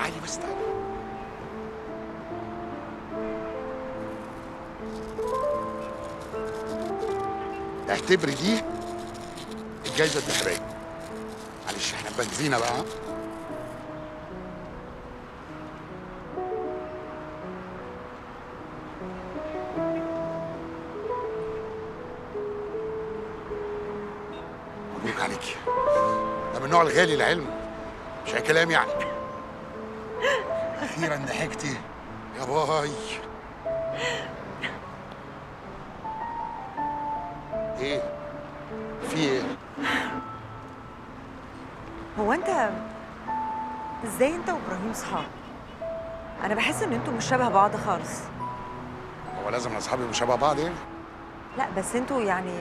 تعالي بس تعالي. اعتبري دي الجايزه الذهبيه. معلش احنا بنزينه بقى. مبروك عليكي. ده من النوع الغالي العلم، مش اي كلام يعني. اخيرا ضحكتي يا باي. ايه في ايه؟ هو انت ازاي انت وابراهيم صحاب؟ انا بحس ان انتوا مش شبه بعض خالص. هو لازم اصحابي يبقوا شبه بعض يعني؟ لا بس انتوا يعني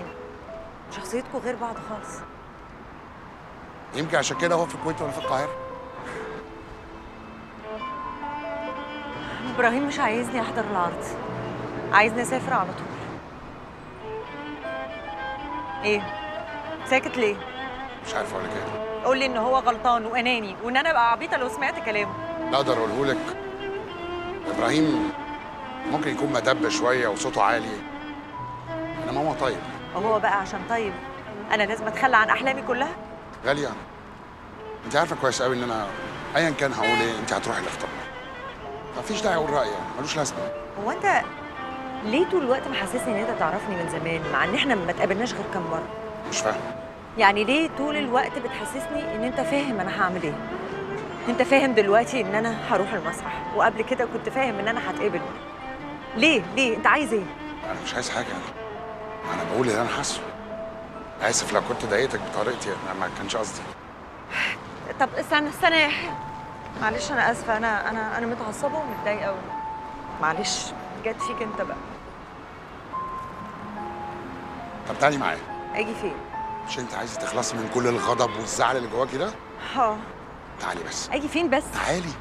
شخصيتكوا غير بعض خالص. يمكن عشان كده هو في الكويت وانا في القاهره. ابراهيم مش عايزني احضر العرض، عايزني اسافر على طول. ايه ساكت ليه؟ مش عارف اقول لك ايه. قول لي ان هو غلطان واناني وان انا ابقى عبيطه لو سمعت كلامه. لا اقدر اقوله لك، ابراهيم ممكن يكون مدب شويه وصوته عالي، انما هو طيب. وهو بقى عشان طيب انا لازم اتخلى عن احلامي كلها؟ غاليه، انت عارفه كويس قوي ان انا ايا كان هقول ايه انت هتروحي الاختبار. مفيش داعي اقول رايي يعني، ملوش لازمه. هو انت ليه طول الوقت محسسني ان انت تعرفني من زمان مع ان احنا ما اتقابلناش غير كام مره؟ مش فاهم. يعني ليه طول الوقت بتحسسني ان انت فاهم انا هعمل ايه؟ انت فاهم دلوقتي ان انا هروح المسرح وقبل كده كنت فاهم ان انا هتقبل. ليه انت عايز ايه؟ انا مش عايز حاجه انا بقول اللي انا حاسه. اسف لو كنت ضايقتك بطريقتي، انا ما كانش قصدي. طب استنى يا يحيى، معلش انا اسفه، انا متعصبه ومتضايقه قوي. معلش جت فيك انت بقى. طب تعالي معايا. اجي فين؟ مش انت عايزه تخلصي من كل الغضب والزعل اللي جواكي ده؟ اه. تعالي بس. اجي فين بس؟ تعالي.